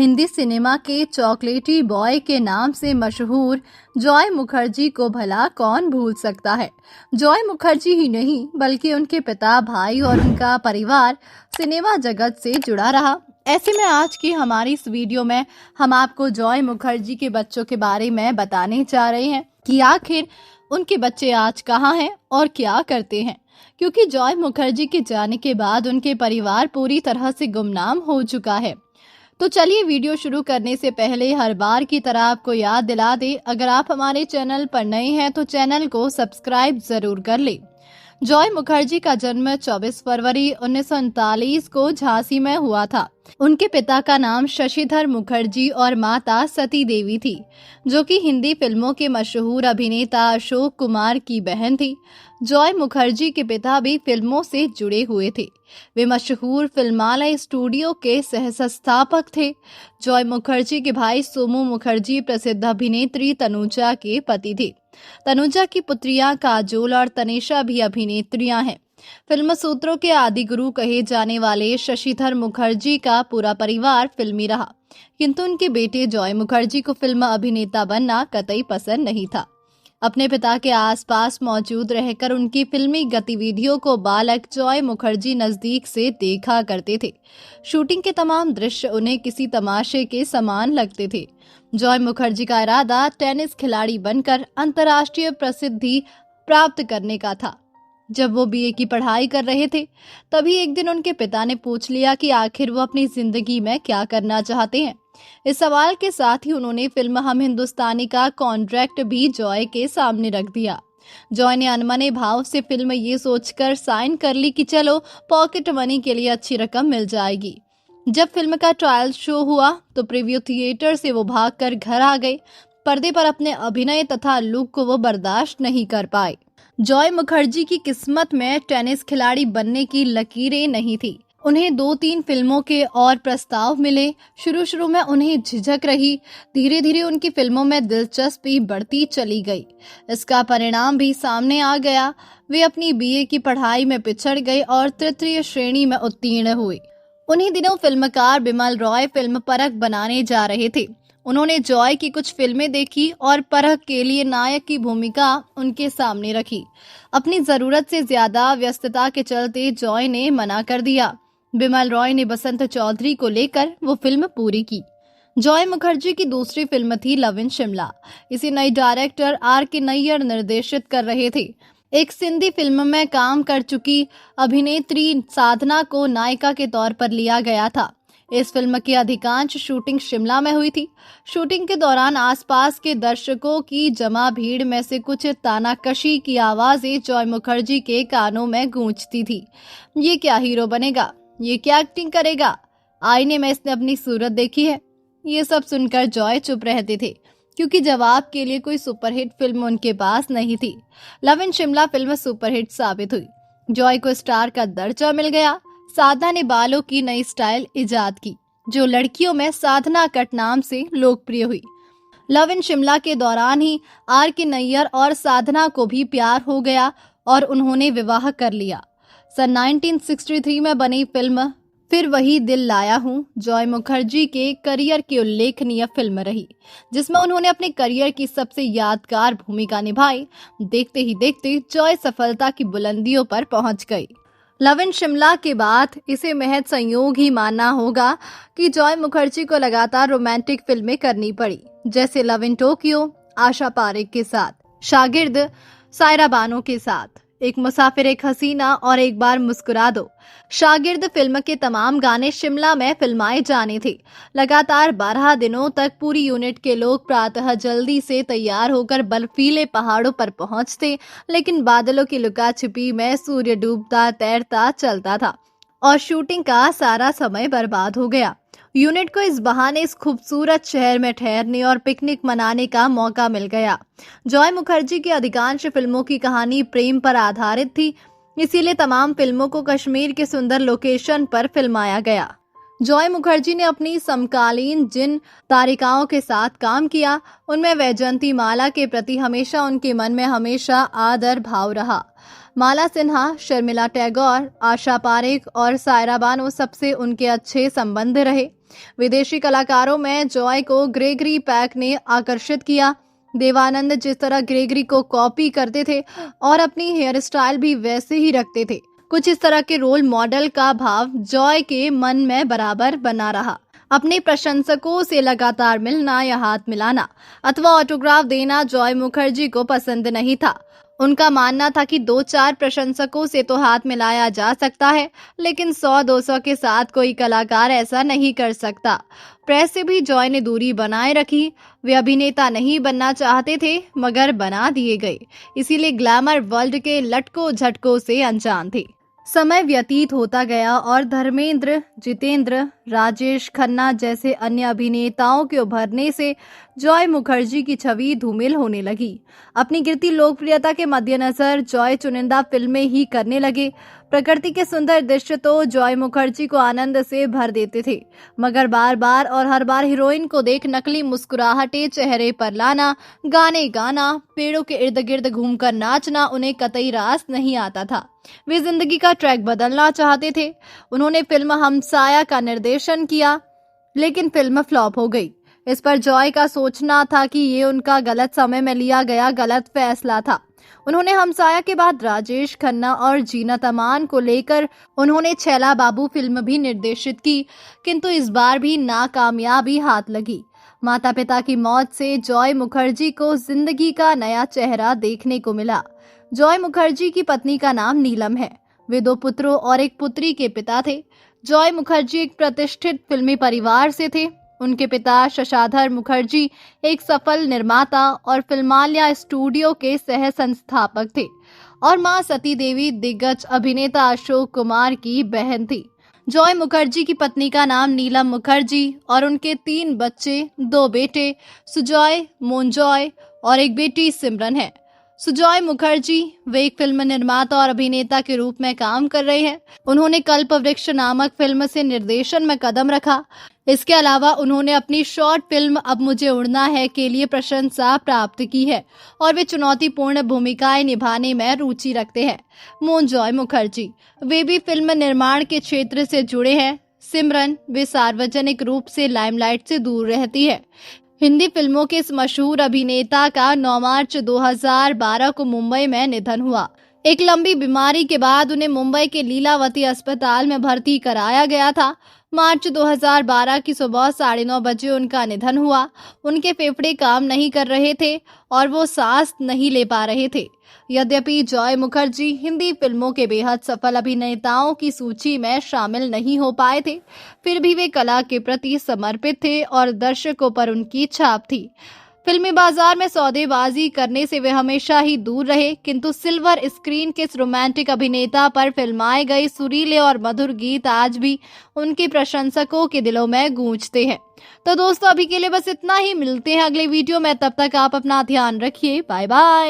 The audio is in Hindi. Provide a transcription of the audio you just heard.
हिंदी सिनेमा के चॉकलेटी बॉय के नाम से मशहूर जॉय मुखर्जी को भला कौन भूल सकता है। जॉय मुखर्जी ही नहीं बल्कि उनके पिता, भाई और उनका परिवार सिनेमा जगत से जुड़ा रहा। ऐसे में आज की हमारी इस वीडियो में हम आपको जॉय मुखर्जी के बच्चों के बारे में बताने जा रहे हैं कि आखिर उनके बच्चे आज कहाँ हैं और क्या करते हैं, क्योंकि जॉय मुखर्जी के जाने के बाद उनके परिवार पूरी तरह से गुमनाम हो चुका है। तो चलिए वीडियो शुरू करने से पहले हर बार की तरह आपको याद दिला दे, अगर आप हमारे चैनल पर नए हैं तो चैनल को सब्सक्राइब जरूर कर ले। जॉय मुखर्जी का जन्म 24 फरवरी 1939 को झांसी में हुआ था। उनके पिता का नाम शशिधर मुखर्जी और माता सती देवी थी, जो कि हिंदी फिल्मों के मशहूर अभिनेता अशोक कुमार की बहन थी। जॉय मुखर्जी के पिता भी फिल्मों से जुड़े हुए थे। वे मशहूर फिल्मालय स्टूडियो के सह-संस्थापक थे। जॉय मुखर्जी के भाई सोमू मुखर्जी प्रसिद्ध अभिनेत्री तनुजा के पति थे। तनुजा की पुत्रियां काजोल और तनिषा भी अभिनेत्रियां हैं। फिल्म सूत्रों के आदि गुरु कहे जाने वाले शशिधर मुखर्जी का पूरा परिवार फिल्मी रहा, किंतु उनके बेटे जॉय मुखर्जी को फिल्म अभिनेता बनना कतई पसंद नहीं था। अपने पिता के आसपास मौजूद रहकर उनकी फिल्मी गतिविधियों को बालक जॉय मुखर्जी नजदीक से देखा करते थे। शूटिंग के तमाम दृश्य उन्हें किसी तमाशे के समान लगते थे। जॉय मुखर्जी का इरादा टेनिस खिलाड़ी बनकर अंतर्राष्ट्रीय प्रसिद्धि प्राप्त करने का था। जब वो बीए की पढ़ाई कर रहे थे, तभी एक दिन उनके पिता ने पूछ लिया कि आखिर वो अपनी जिंदगी में क्या करना चाहते हैं। इस सवाल के साथ ही उन्होंने फिल्म हम हिंदुस्तानी का कॉन्ट्रैक्ट भी जॉय के सामने रख दिया। जॉय ने अनमने भाव से फिल्म ये सोचकर साइन कर ली कि चलो पॉकेट मनी के लिए अच्छी रकम मिल जाएगी। जब फिल्म का ट्रायल शो हुआ तो प्रीव्यू थिएटर से वो भागकर घर आ गए। पर्दे पर अपने अभिनय तथा लुक को वो बर्दाश्त नहीं कर पाए। जॉय मुखर्जी की किस्मत में टेनिस खिलाड़ी बनने की लकीरें नहीं थी। उन्हें 2-3 फिल्मों के और प्रस्ताव मिले। शुरू में उन्हें झिझक रही, धीरे धीरे उनकी फिल्मों में दिलचस्पी बढ़ती चली गई। इसका परिणाम भी सामने आ गया। वे अपनी बीए की पढ़ाई में पिछड़ गए और तृतीय श्रेणी में उत्तीर्ण हुए। उन्हीं दिनों फिल्मकार बिमल रॉय फिल्म परख बनाने जा रहे थे। उन्होंने जॉय की कुछ फिल्में देखी और परख के लिए नायक की भूमिका उनके सामने रखी। अपनी जरूरत से ज्यादा व्यस्तता के चलते जॉय ने मना कर दिया। बिमल रॉय ने बसंत चौधरी को लेकर वो फिल्म पूरी की। जॉय मुखर्जी की दूसरी फिल्म थी लव इन शिमला। इसे नई डायरेक्टर R.K. नैयर निर्देशित कर रहे थे। एक सिंधी फिल्म में काम कर चुकी अभिनेत्री साधना को नायिका के तौर पर लिया गया था। इस फिल्म की अधिकांश शूटिंग शिमला में हुई थी। शूटिंग के दौरान आसपास के दर्शकों की जमा भीड़ में से कुछ तानाकशी की आवाजें जॉय मुखर्जी के कानों में गूंजती थी। ये क्या हीरो बनेगा, ये क्या एक्टिंग करेगा, आईने में इसने अपनी सूरत देखी है। ये सब सुनकर जॉय चुप रहते थे, क्योंकि जवाब के लिए कोई सुपरहिट फिल्म उनके पास नहीं थी। Love in Shimla film superhit साबित हुई। जॉय को स्टार का दर्जा मिल गया। साधना ने बालों की नई स्टाइल इजाद की, जो लड़कियों में साधना कट नाम से लोकप्रिय हुई। लव इन शिमला के दौरान ही R.K. नैयर और साधना को भी प्यार हो गया और उन्होंने विवाह कर लिया। सन 1963 में बनी फिल्म फिर वही दिल लाया हूँ जॉय मुखर्जी के करियर की उल्लेखनीय फिल्म रही, जिसमें उन्होंने अपने करियर की सबसे यादगार भूमिका निभाई। देखते ही देखते जॉय सफलता की बुलंदियों पर पहुंच गई। लव इन शिमला के बाद इसे महज संयोग ही मानना होगा कि जॉय मुखर्जी को लगातार रोमांटिक फिल्में करनी पड़ी, जैसे love in Tokyo Asha Parekh के साथ, शागिर्द सायरा बानो के साथ, एक मुसाफिर एक हसीना और एक बार मुस्कुरा दो। शागिर्द फिल्म के तमाम गाने शिमला में फिल्माए जाने थे। लगातार 12 दिनों तक पूरी यूनिट के लोग प्रातः जल्दी से तैयार होकर बर्फीले पहाड़ों पर पहुंचते, लेकिन बादलों की लुका छिपी में सूर्य डूबता तैरता चलता था और शूटिंग का सारा समय बर्बाद हो गया। यूनिट को इस बहाने इस खूबसूरत शहर में ठहरने और पिकनिक मनाने का मौका मिल गया। जॉय मुखर्जी की अधिकांश फिल्मों की कहानी प्रेम पर आधारित थी, इसीलिए तमाम फिल्मों को कश्मीर के सुंदर लोकेशन पर फिल्माया गया। जॉय मुखर्जी ने अपनी समकालीन जिन तारिकाओं के साथ काम किया, उनमें वैजयंती माला के प्रति हमेशा उनके मन में हमेशा आदर भाव रहा। माला सिन्हा, शर्मिला टैगोर, आशा पारेख और सायरा बानो सबसे उनके अच्छे संबंध रहे। विदेशी कलाकारों में जॉय को ग्रेगरी पैक ने आकर्षित किया। देवानंद जिस तरह ग्रेगरी को कॉपी करते थे और अपनी हेयर स्टाइल भी वैसे ही रखते थे। कुछ इस तरह के रोल मॉडल का भाव जॉय के मन में बराबर बना रहा। अपने प्रशंसकों से लगातार मिलना या हाथ मिलाना अथवा ऑटोग्राफ देना जॉय मुखर्जी को पसंद नहीं था। उनका मानना था कि 2-4 प्रशंसकों से तो हाथ मिलाया जा सकता है, लेकिन 100-200 के साथ कोई कलाकार ऐसा नहीं कर सकता। प्रेस से भी जॉय ने दूरी बनाए रखी। वे अभिनेता नहीं बनना चाहते थे, मगर बना दिए गए, इसीलिए ग्लैमर वर्ल्ड के लटकों झटकों से अनजान थे। समय व्यतीत होता गया और धर्मेंद्र, जितेंद्र, राजेश खन्ना जैसे अन्य अभिनेताओं के उभरने से जॉय मुखर्जी की छवि धूमिल होने लगी। अपनी गिरती लोकप्रियता के मद्देनजर जॉय चुनिंदा फिल्में ही करने लगे। प्रकृति के सुंदर दृश्य तो जॉय मुखर्जी को आनंद से भर देते थे, मगर बार बार और हर बार हीरोइन को देख नकली मुस्कुराहटें चेहरे पर लाना, गाने गाना, पेड़ों के इर्द गिर्द घूमकर नाचना उन्हें कतई रास नहीं आता था। वे जिंदगी का ट्रैक बदलना चाहते थे। उन्होंने फिल्म हमसाया का निर्देशन किया, लेकिन फिल्म फ्लॉप हो गई। इस पर जॉय का सोचना था कि ये उनका गलत समय में लिया गया गलत फैसला था। उन्होंने हमसाया के बाद राजेश खन्ना और जीनत अमान को लेकर उन्होंने छैला बाबू फिल्म भी निर्देशित की, किंतु इस बार भी नाकामयाबी हाथ लगी। माता पिता की मौत से जॉय मुखर्जी को जिंदगी का नया चेहरा देखने को मिला। जॉय मुखर्जी की पत्नी का नाम नीलम है। वे 2 पुत्रों और 1 पुत्री के पिता थे। जॉय मुखर्जी एक प्रतिष्ठित फिल्मी परिवार से थे। उनके पिता शशाधर मुखर्जी एक सफल निर्माता और फिल्माल्या स्टूडियो के सह संस्थापक थे और मां सती देवी दिग्गज अभिनेता अशोक कुमार की बहन थी। जॉय मुखर्जी की पत्नी का नाम नीलम मुखर्जी और उनके 3 बच्चे, 2 बेटे सुजॉय, मोनजॉय और 1 बेटी सिमरन है। सुजॉय मुखर्जी वे एक फिल्म निर्माता और अभिनेता के रूप में काम कर रहे हैं। उन्होंने कल्पवृक्ष नामक फिल्म से निर्देशन में कदम रखा। इसके अलावा उन्होंने अपनी शॉर्ट फिल्म अब मुझे उड़ना है के लिए प्रशंसा प्राप्त की है और वे चुनौतीपूर्ण भूमिकाएं निभाने में रुचि रखते हैं। मोनजॉय मुखर्जी वे भी फिल्म निर्माण के क्षेत्र से जुड़े हैं। सिमरन वे सार्वजनिक रूप से लाइमलाइट से दूर रहती है। हिंदी फिल्मों के इस मशहूर अभिनेता का 9 मार्च 2012 को मुंबई में निधन हुआ। एक लंबी बीमारी के बाद उन्हें मुंबई के लीलावती अस्पताल में भर्ती कराया गया था। मार्च 2012 की सुबह 9:30 बजे उनका निधन हुआ। उनके फेफड़े काम नहीं कर रहे थे और वो सांस नहीं ले पा रहे थे। यद्यपि जॉय मुखर्जी हिंदी फिल्मों के बेहद सफल अभिनेताओं की सूची में शामिल नहीं हो पाए थे, फिर भी वे कला के प्रति समर्पित थे और दर्शकों पर उनकी छाप थी। फिल्मी बाजार में सौदेबाजी करने से वे हमेशा ही दूर रहे, किंतु सिल्वर स्क्रीन के इस रोमांटिक अभिनेता पर फिल्माए गए सुरीले और मधुर गीत आज भी उनके प्रशंसकों के दिलों में गूंजते हैं। तो दोस्तों, अभी के लिए बस इतना ही। मिलते हैं अगले वीडियो में, तब तक आप अपना ध्यान रखिए। Bye bye.